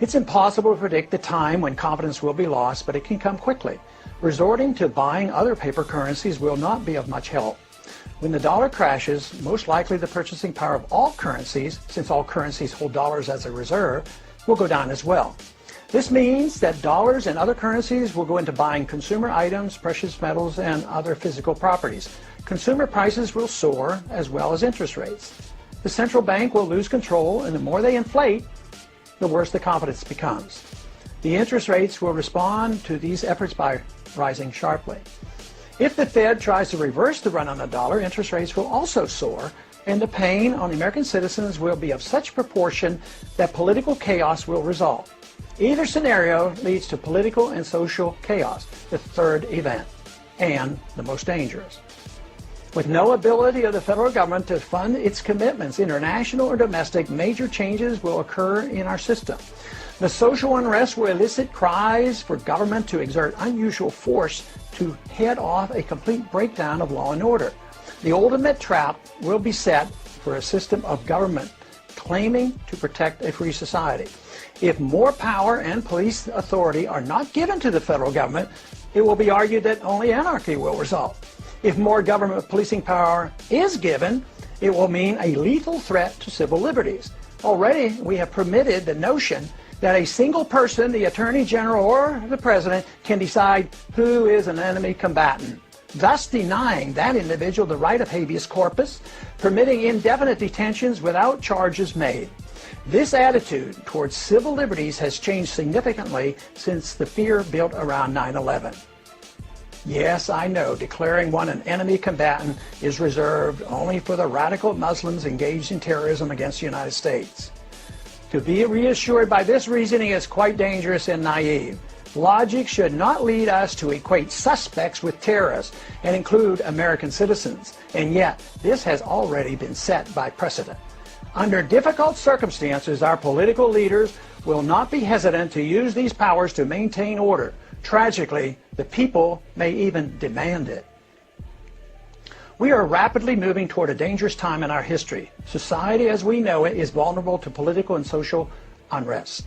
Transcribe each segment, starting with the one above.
It's impossible to predict the time when confidence will be lost, but it can come quickly. Resorting to buying other paper currencies will not be of much help. When the dollar crashes, most likely the purchasing power of all currencies, since all currencies hold dollars as a reserve, will go down as well. This means that dollars and other currencies will go into buying consumer items, precious metals, and other physical properties. Consumer prices will soar, as well as interest rates. The central bank will lose control, and the more they inflate, the worse the confidence becomes. The interest rates will respond to these efforts by rising sharply. If the Fed tries to reverse the run on the dollar, interest rates will also soar, and the pain on American citizens will be of such proportion that political chaos will result. Either scenario leads to political and social chaos, the third event, and the most dangerous. With no ability of the federal government to fund its commitments, international or domestic, major changes will occur in our system. The social unrest will elicit cries for government to exert unusual force to head off a complete breakdown of law and order. The ultimate trap will be set for a system of government claiming to protect a free society. If more power and police authority are not given to the federal government, it will be argued that only anarchy will result. If more government policing power is given, it will mean a lethal threat to civil liberties. Already, we have permitted the notion that a single person, the Attorney General or the President, can decide who is an enemy combatant, thus denying that individual the right of habeas corpus, permitting indefinite detentions without charges made. This attitude towards civil liberties has changed significantly since the fear built around 9/11. Yes, I know, declaring one an enemy combatant is reserved only for the radical Muslims engaged in terrorism against the United States. To be reassured by this reasoning is quite dangerous and naive. Logic should not lead us to equate suspects with terrorists and include American citizens, and yet this has already been set by precedent. Under difficult circumstances, our political leaders will not be hesitant to use these powers to maintain order. Tragically, the people may even demand it. We are rapidly moving toward a dangerous time in our history. Society as we know it is vulnerable to political and social unrest.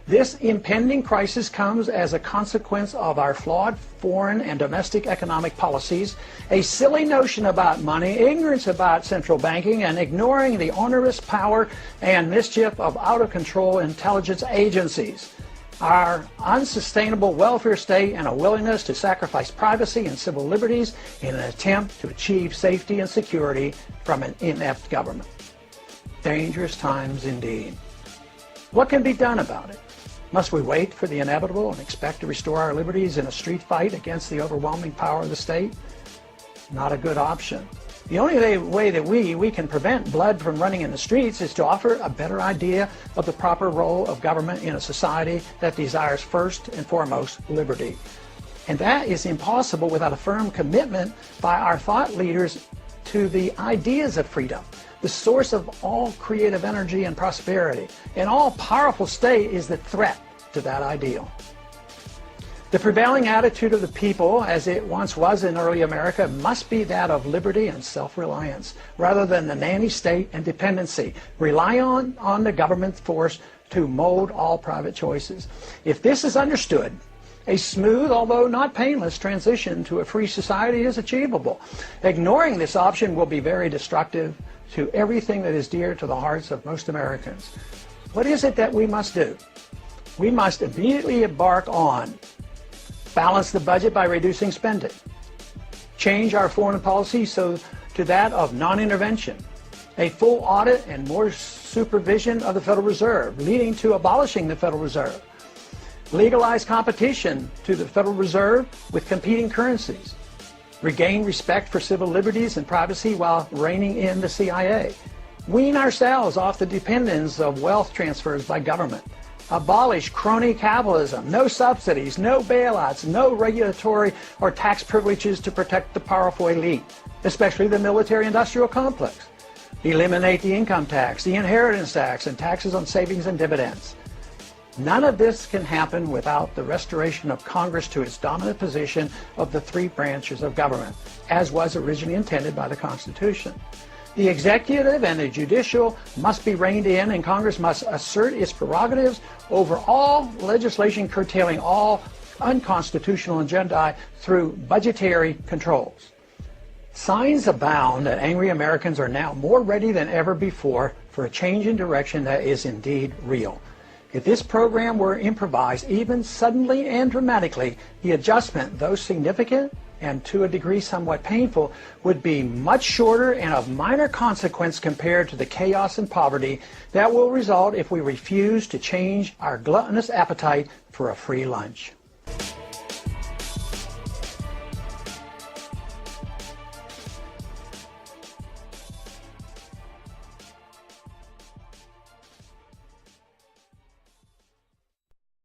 This impending crisis comes as a consequence of our flawed foreign and domestic economic policies, a silly notion about money, ignorance about central banking, and ignoring the onerous power and mischief of out-of-control intelligence agencies. Our unsustainable welfare state and a willingness to sacrifice privacy and civil liberties in an attempt to achieve safety and security from an inept government. Dangerous times indeed. What can be done about it? Must we wait for the inevitable and expect to restore our liberties in a street fight against the overwhelming power of the state? Not a good option. The only way that we can prevent blood from running in the streets is to offer a better idea of the proper role of government in a society that desires first and foremost liberty. And that is impossible without a firm commitment by our thought leaders to the ideas of freedom, the source of all creative energy and prosperity. An all-powerful state is the threat to that ideal. The prevailing attitude of the people, as it once was in early America, must be that of liberty and self-reliance, rather than the nanny state and dependency. Rely on the government force to mold all private choices. If this is understood, a smooth, although not painless, transition to a free society is achievable. Ignoring this option will be very destructive to everything that is dear to the hearts of most Americans. What is it that we must do? We must immediately embark on balance the budget by reducing spending, change our foreign policy to that of non-intervention, a full audit and more supervision of the Federal Reserve, leading to abolishing the Federal Reserve, legalize competition to the Federal Reserve with competing currencies, regain respect for civil liberties and privacy while reining in the CIA, wean ourselves off the dependence of wealth transfers by government, abolish crony capitalism, no subsidies, no bailouts, no regulatory or tax privileges to protect the powerful elite, especially the military-industrial complex. Eliminate the income tax, the inheritance tax, and taxes on savings and dividends. None of this can happen without the restoration of Congress to its dominant position of the three branches of government, as was originally intended by the Constitution. The executive and the judicial must be reined in, and Congress must assert its prerogatives over all legislation curtailing all unconstitutional agenda through budgetary controls. Signs abound that angry Americans are now more ready than ever before for a change in direction that is indeed real. If this program were improvised, even suddenly and dramatically, the adjustment, though significant and to a degree somewhat painful, would be much shorter and of minor consequence compared to the chaos and poverty that will result if we refuse to change our gluttonous appetite for a free lunch.